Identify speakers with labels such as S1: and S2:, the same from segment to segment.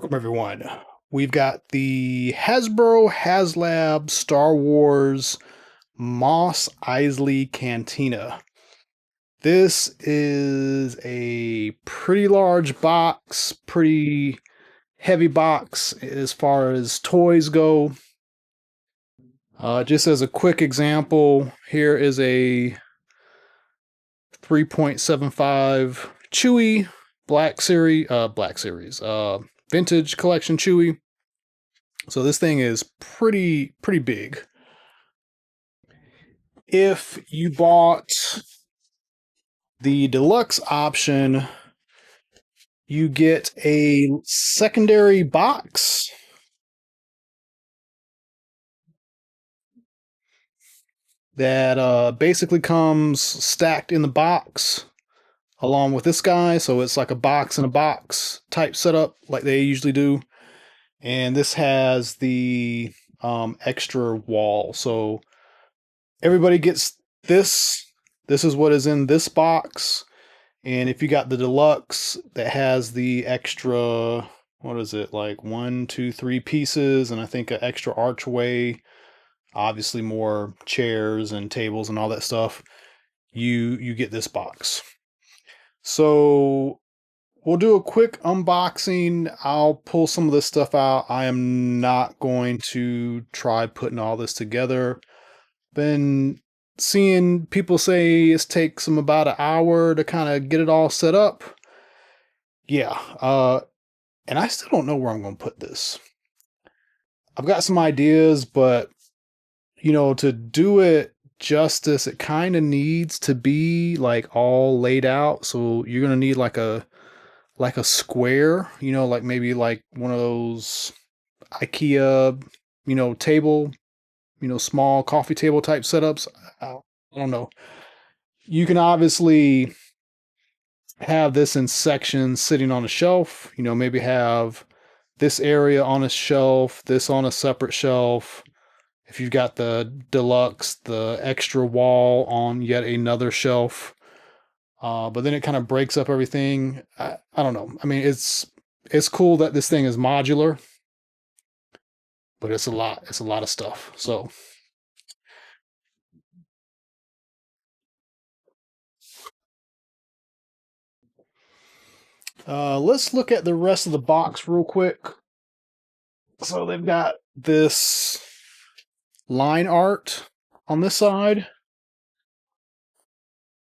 S1: Welcome, everyone. We've got the Hasbro Haslab Star Wars Moss Eisley Cantina. This is a pretty large box, pretty heavy box as far as toys go. Just as a quick example, here is a 3.75 Chewy Black Series, Vintage Collection Chewy. So this thing is pretty big. If you bought the deluxe option, you get a secondary box that basically comes stacked in the box along with this guy. So it's like a box in a box type setup like they usually do. And this has the extra wall. So everybody gets this. This is what is in this box. And if you got the deluxe that has the extra, what is it, like 1, 2, 3 pieces, and I think an extra archway, obviously more chairs and tables and all that stuff, you get this box. So we'll do a quick unboxing. I'll pull some of this stuff out. I am not going to try putting all this together. Been seeing people say it takes them about an hour to kind of get it all set up. Yeah, and I still don't know where I'm going to put this. I've got some ideas, but to do it justice, it kind of needs to be like all laid out. So you're going to need like a square, like maybe like one of those IKEA, table, small coffee table type setups. I don't know. You can obviously have this in sections sitting on a shelf, maybe have this area on a shelf, this on a separate shelf. If you've got the deluxe, the extra wall on yet another shelf. But then it kind of breaks up everything. I don't know. I mean, it's cool that this thing is modular, but it's a lot. It's a lot of stuff. So let's look at the rest of the box real quick. So they've got this line art on this side.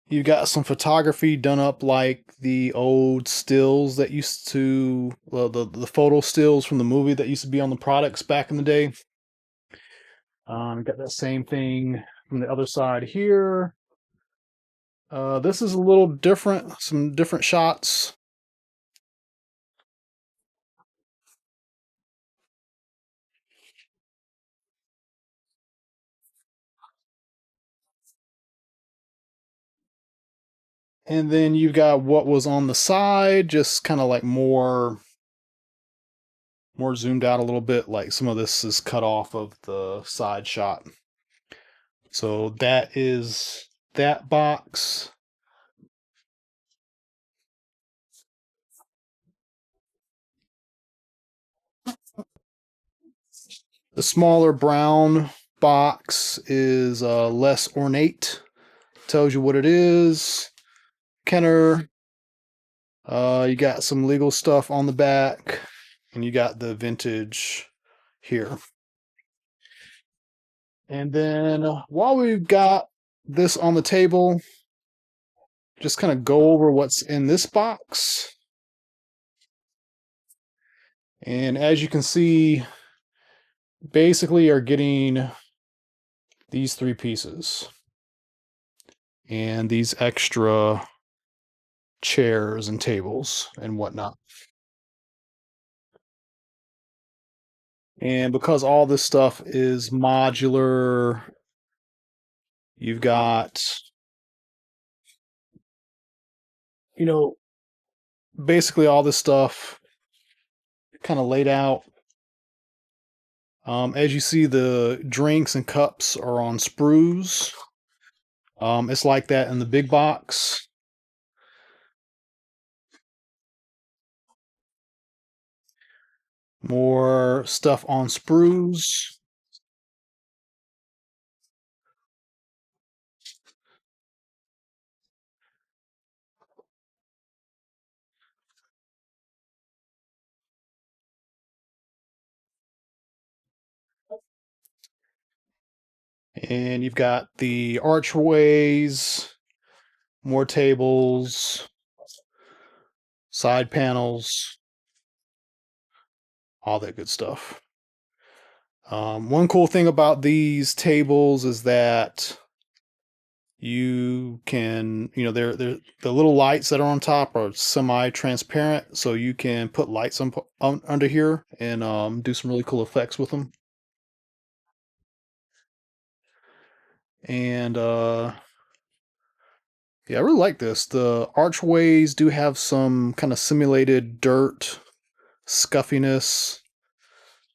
S1: You've got some photography done up like the old stills that used to, well, the photo stills from the movie that used to be on the products back in the day. Got that same thing from the other side here. This is a little different, some different shots. And then you've got what was on the side, just kind of like more zoomed out a little bit, like some of this is cut off of the side shot. So that is that box. The smaller brown box is less ornate. Tells you what it is. Kenner. You got some legal stuff on the back, and you got the vintage here. And then while we've got this on the table, just kind of go over what's in this box. And as you can see, basically are getting these 3 pieces and these extra chairs and tables and whatnot. And because all this stuff is modular, you've got, basically all this stuff kind of laid out. As you see, the drinks and cups are on sprues. It's like that in the big box. More stuff on sprues. And you've got the archways, more tables, side panels, all that good stuff. One cool thing about these tables is that you can, they're the little lights that are on top are semi-transparent, so you can put lights on under here and do some really cool effects with them. And yeah, I really like this. The archways do have some kind of simulated dirt scuffiness.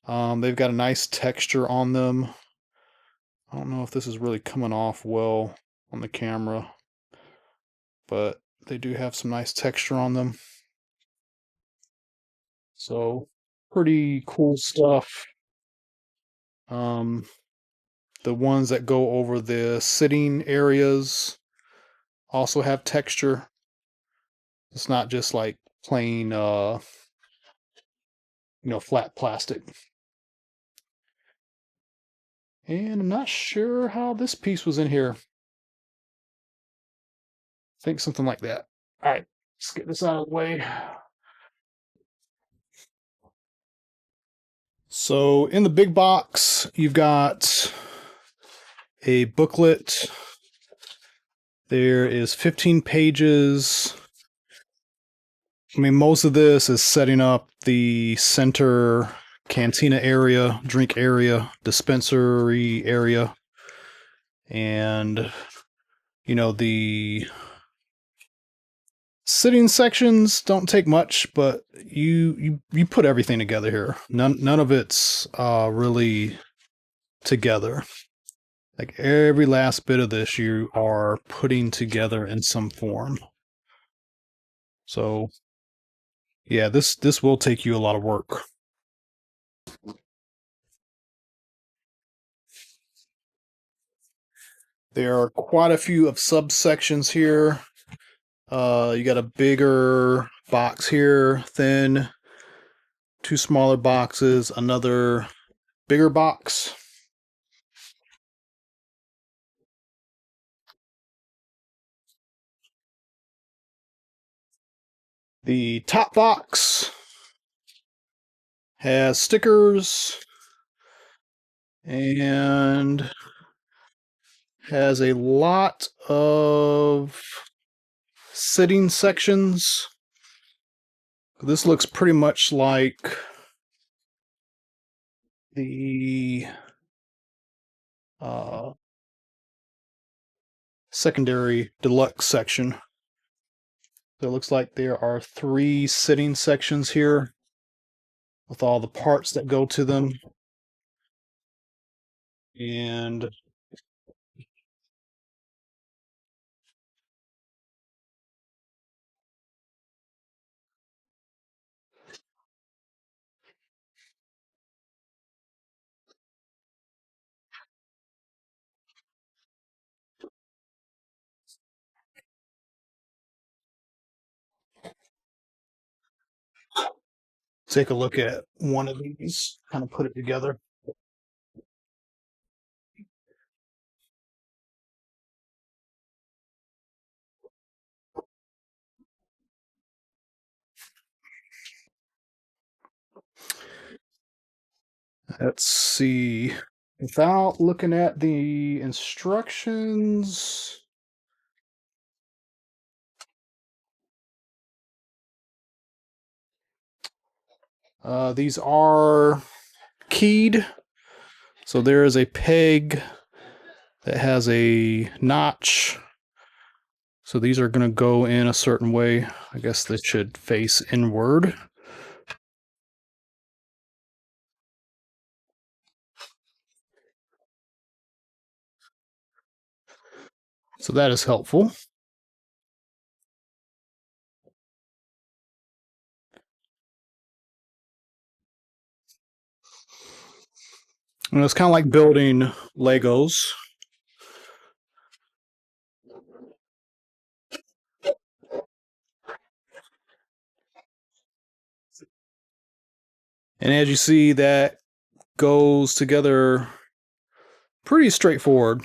S1: They've got a nice texture on them. I don't know if this is really coming off well on the camera, but they do have some nice texture on them. So pretty cool stuff. Um, the ones that go over the sitting areas also have texture. It's not just like plain, flat plastic. And I'm not sure how this piece was in here. I think something like that. All right, let's get this out of the way. So in the big box, you've got a booklet. There is 15 pages. I mean, most of this is setting up the center cantina area, drink area, dispensary area, and the sitting sections don't take much, but you put everything together here. None of it's really together. Like every last bit of this you are putting together in some form. So yeah, this will take you a lot of work. There are quite a few of subsections here. You got a bigger box here, thin, two smaller boxes, another bigger box. The top box has stickers and has a lot of sitting sections. This looks pretty much like the uh, secondary deluxe section. So it looks like there are 3 sitting sections here with all the parts that go to them. And take a look at one of these, kind of put it together. Let's see. Without looking at the instructions, these are keyed. So there is a peg that has a notch. So these are going to go in a certain way. I guess they should face inward. So that is helpful. And it's kind of like building Legos. And as you see, that goes together pretty straightforward.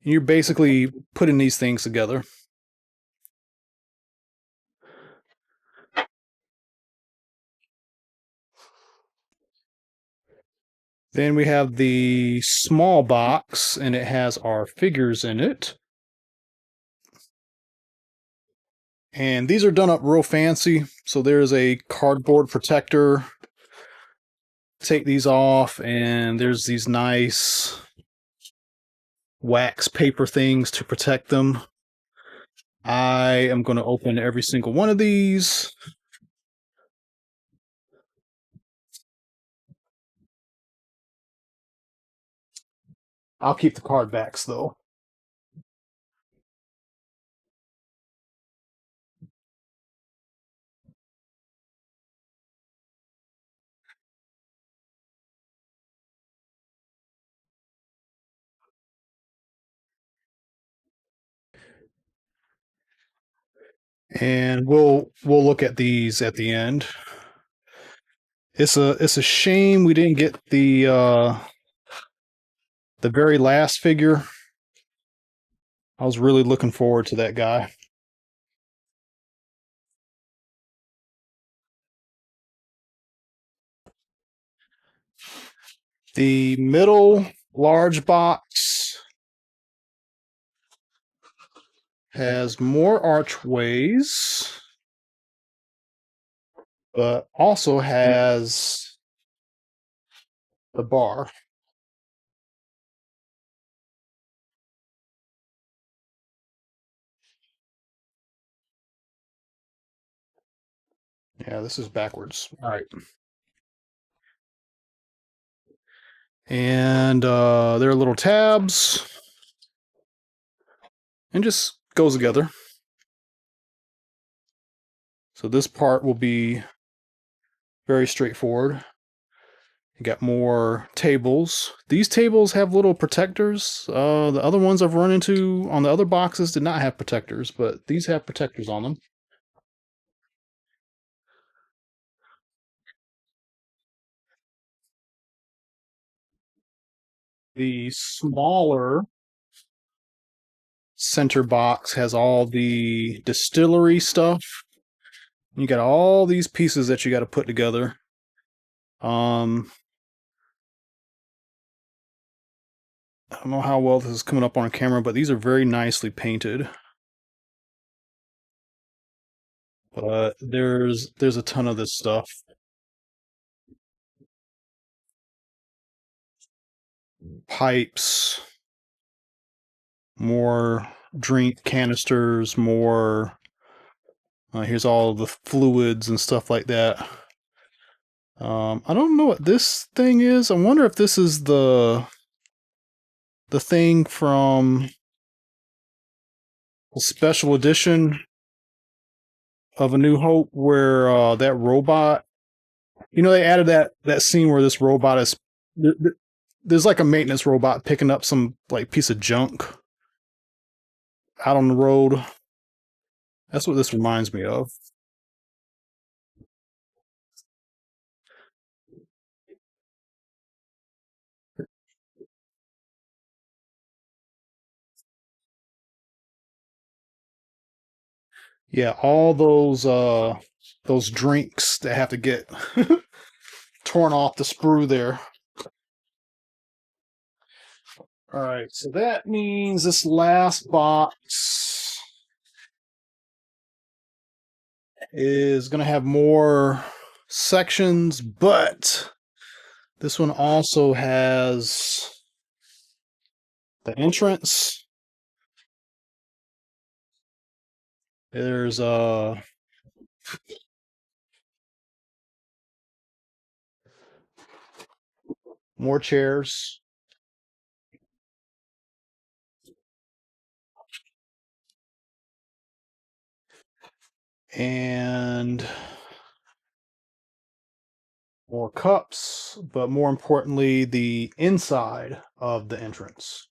S1: You're basically putting these things together. Then we have the small box, and it has our figures in it. And these are done up real fancy. So there's a cardboard protector. Take these off, and there's these nice wax paper things to protect them. I am going to open every single one of these. I'll keep the card backs though. And we'll look at these at the end. It's a shame we didn't get the very last figure. I was really looking forward to that guy. The middle large box has more archways, but also has the bar. Yeah, this is backwards. All right. And there are little tabs and just goes together. So this part will be very straightforward. You got more tables. These tables have little protectors. The other ones I've run into on the other boxes did not have protectors, but these have protectors on them. The smaller center box has all the distillery stuff. You got all these pieces that you got to put together. Um, I don't know how well this is coming up on camera, but these are very nicely painted. But there's a ton of this stuff. Pipes, more drink canisters, more. Here's all the fluids and stuff like that. I don't know what this thing is. I wonder if this is the thing from the special edition of A New Hope, where that robot. You know, they added that scene where this robot is. There's like a maintenance robot picking up some like piece of junk out on the road. That's what this reminds me of. Yeah, all those drinks that have to get torn off the sprue there. All right, so that means this last box is going to have more sections, but this one also has the entrance. There's more chairs, and more cups, but more importantly, the inside of the entrance.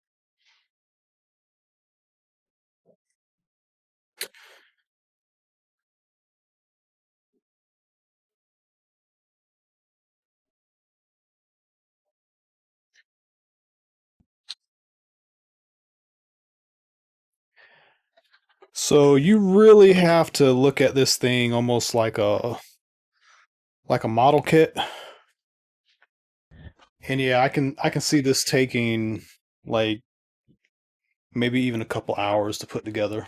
S1: So you really have to look at this thing almost like a model kit. And yeah, I can see this taking like maybe even a couple hours to put together.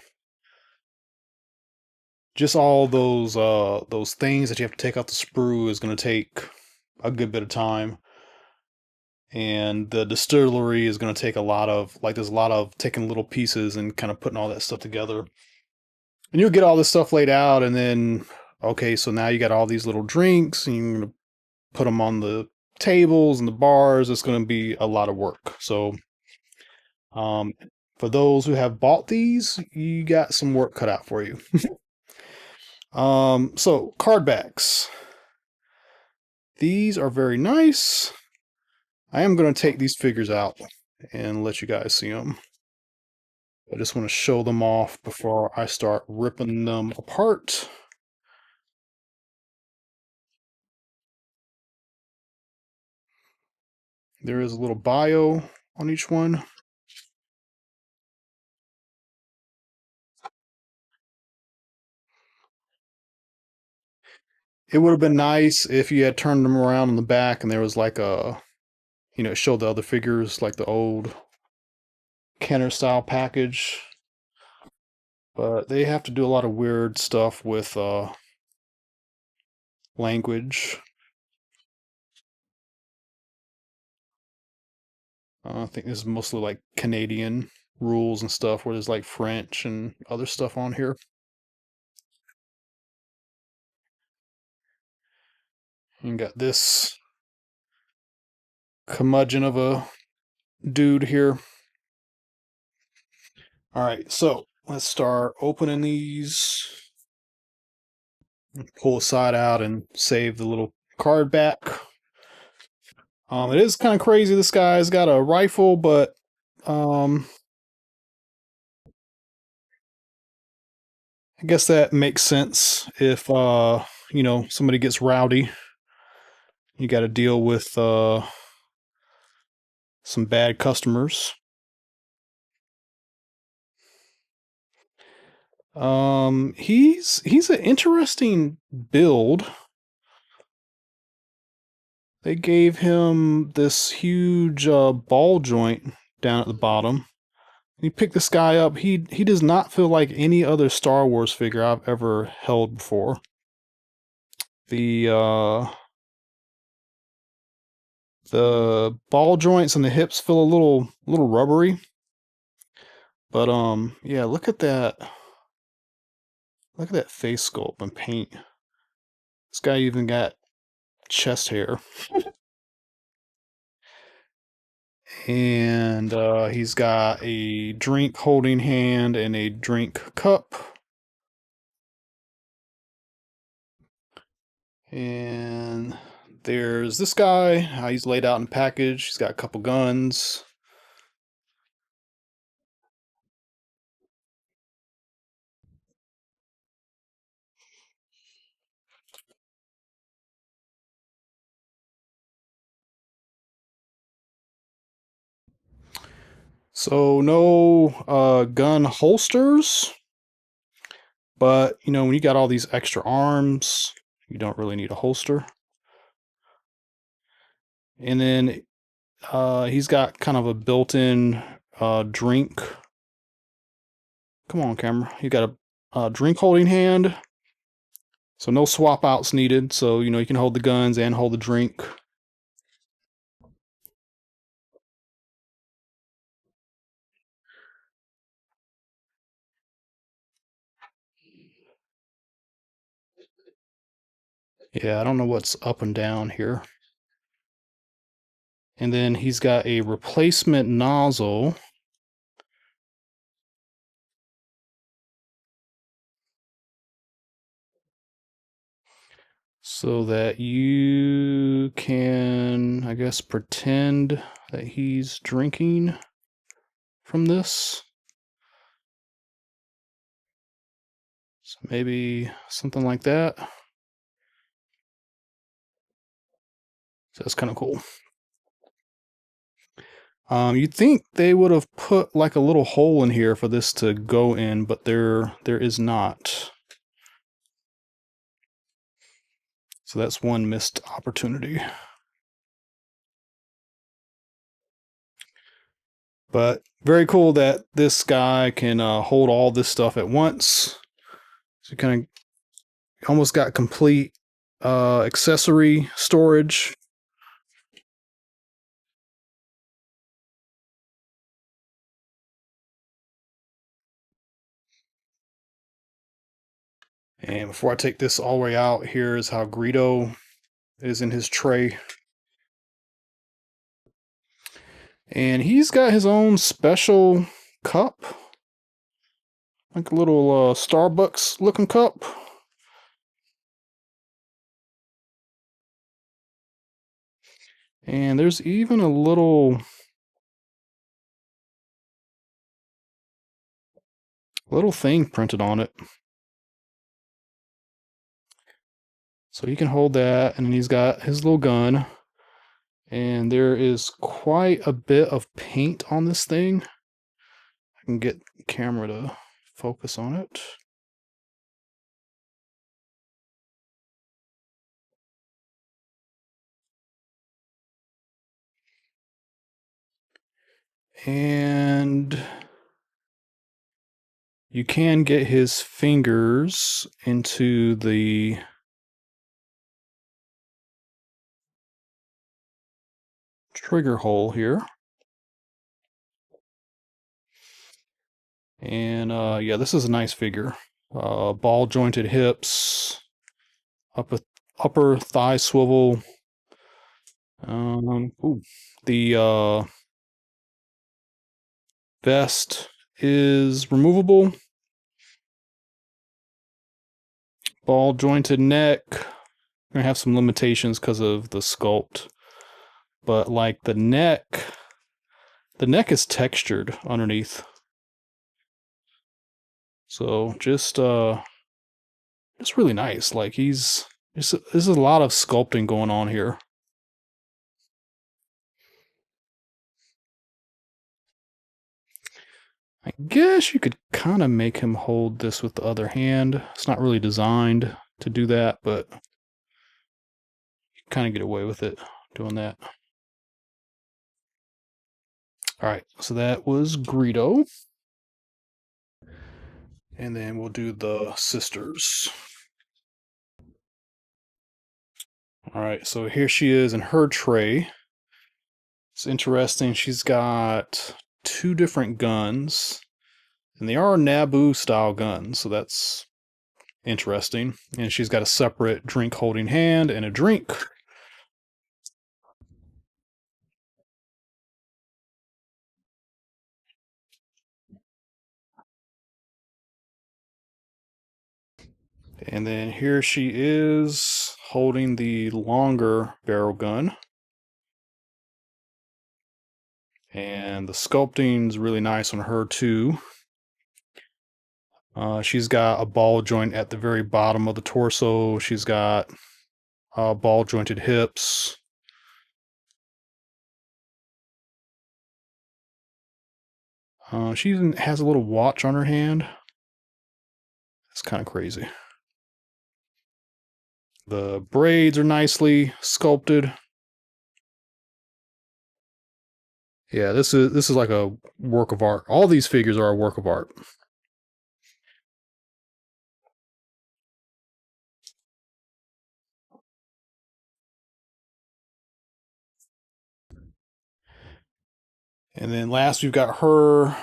S1: Just all those things that you have to take out the sprue is going to take a good bit of time. And the distillery is going to take a lot of like there's a lot of taking little pieces and kind of putting all that stuff together. And you'll get all this stuff laid out and then okay, so now you got all these little drinks and you're going to put them on the tables and the bars. It's going to be a lot of work. So um for those who have bought these, you got some work cut out for you. So card backs. These are very nice. I am going to take these figures out and let you guys see them. I just want to show them off before I start ripping them apart. There is a little bio on each one. It would have been nice if you had turned them around on the back and there was like it showed the other figures like the old Kenner style package. But they have to do a lot of weird stuff with language. I think this is mostly like Canadian rules and stuff where there's like French and other stuff on here. You got this curmudgeon of a dude here. All right, so let's start opening these. Pull the side out and save the little card back. It is kind of crazy. This guy's got a rifle, but um, I guess that makes sense if somebody gets rowdy. You got to deal with some bad customers. He's an interesting build. They gave him this huge ball joint down at the bottom. You pick this guy up. He does not feel like any other Star Wars figure I've ever held before. The ball joints and the hips feel a little rubbery. But yeah, look at that. Look at that face sculpt and paint. This guy even got chest hair. And he's got a drink holding hand and a drink cup. And there's this guy. He's laid out in a package. He's got a couple guns. So no gun holsters, but when you got all these extra arms, you don't really need a holster. And then he's got kind of a built-in drink. Come on, camera. You got a drink holding hand. So no swap outs needed. So you can hold the guns and hold the drink. Yeah, I don't know what's up and down here. And then he's got a replacement nozzle. so that you can, I guess, pretend that he's drinking from this. So maybe something like that. So that's kind of cool. You'd think they would have put like a little hole in here for this to go in, but there is not. So that's one missed opportunity. But very cool that this guy can hold all this stuff at once. So you kind of almost got complete accessory storage. And before I take this all the way out, here's how Greedo is in his tray. And he's got his own special cup. Like a little Starbucks looking cup. And there's even a little thing printed on it. So he can hold that, and then he's got his little gun. And there is quite a bit of paint on this thing. I can get the camera to focus on it. And you can get his fingers into the trigger hole here. And yeah, this is a nice figure. Ball jointed hips, upper thigh swivel. The vest is removable. Ball jointed neck. Gonna have some limitations because of the sculpt, but like the neck is textured underneath. So just really nice. Like there's a lot of sculpting going on here. I guess you could kind of make him hold this with the other hand. It's not really designed to do that, but you kind of get away with it doing that. All right, so that was Greedo. And then we'll do the sisters. All right, so here she is in her tray. It's interesting. She's got two different guns, and they are Naboo style guns, so that's interesting. And she's got a separate drink holding hand and a drink. And then here she is holding the longer barrel gun. And the sculpting's really nice on her too. She's got a ball joint at the very bottom of the torso. She's got ball jointed hips. She even has a little watch on her hand. It's kind of crazy. The braids are nicely sculpted. Yeah, this is like a work of art. All these figures are a work of art. And then last we've got her.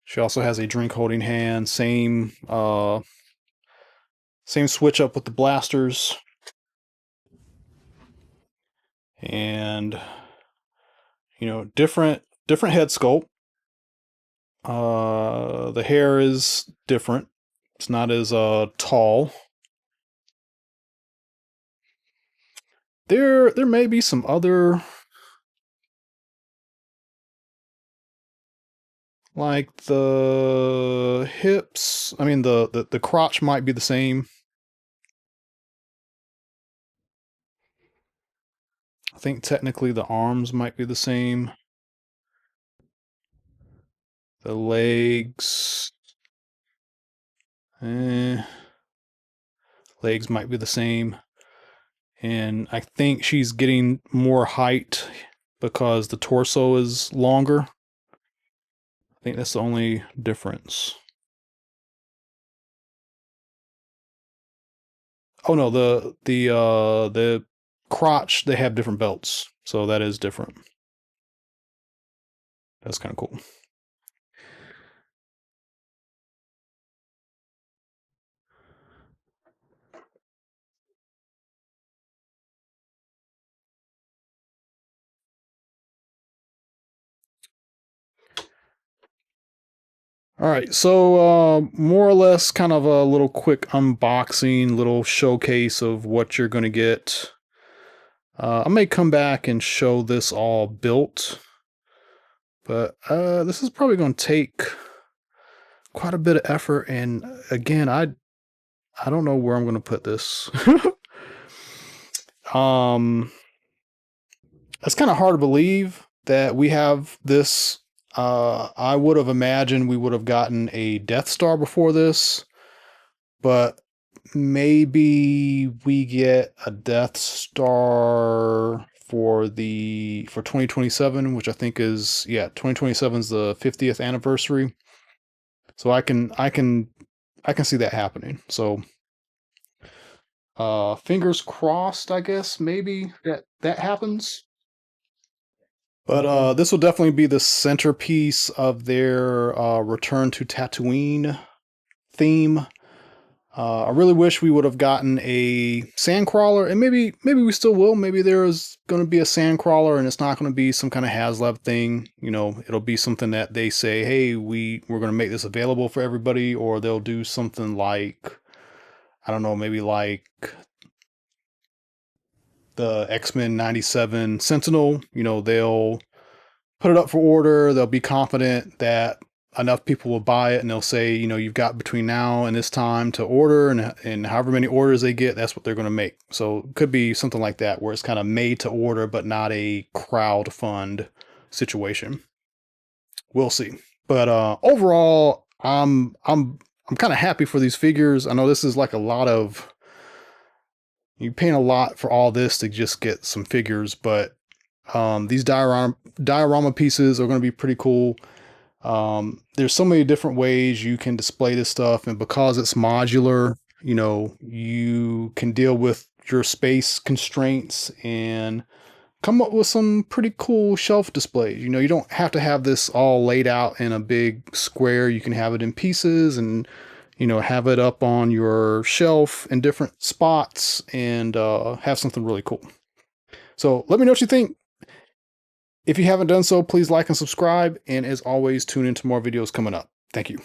S1: She also has a drink holding hand. Same switch up with the blasters. And different head sculpt. The hair is different. It's not as tall. There may be some other, like the hips. I mean, the crotch might be the same. I think technically the arms might be the same. The legs, eh, legs might be the same. And I think she's getting more height because the torso is longer. I think that's the only difference. Oh no, the crotch, they have different belts, so that is different. That's kind of cool. All right, so more or less kind of a little quick unboxing, little showcase of what you're going to get. I may come back and show this all built, but this is probably going to take quite a bit of effort. And again, I don't know where I'm going to put this. um, it's kind of hard to believe that we have this. I would have imagined we would have gotten a Death Star before this, but maybe we get a Death Star for 2027, which I think is, yeah, 2027 is the 50th anniversary. So I can see that happening. So fingers crossed, I guess maybe that happens. But this will definitely be the centerpiece of their Return to Tatooine theme. I really wish we would have gotten a sandcrawler, and maybe we still will. Maybe there is going to be a sandcrawler, and it's not going to be some kind of Haslab thing. You know, it'll be something that they say, "Hey, we're going to make this available for everybody," or they'll do something like, I don't know, maybe like the X-Men '97 Sentinel. You know, they'll put it up for order. They'll be confident that enough people will buy it, and they'll say, you know, you've got between now and this time to order, and however many orders they get, that's what they're going to make. So it could be something like that, where it's kind of made to order, but not a crowd fund situation. We'll see. But overall, I'm kind of happy for these figures. I know this is like a lot of, you're paying a lot for all this to just get some figures, but these diorama pieces are going to be pretty cool. There's so many different ways you can display this stuff, and because it's modular, you know, you can deal with your space constraints and come up with some pretty cool shelf displays. You know, you don't have to have this all laid out in a big square. You can have it in pieces and, you know, have it up on your shelf in different spots and have something really cool. So let me know what you think. If you haven't done so, please like and subscribe. And as always, tune into more videos coming up. Thank you.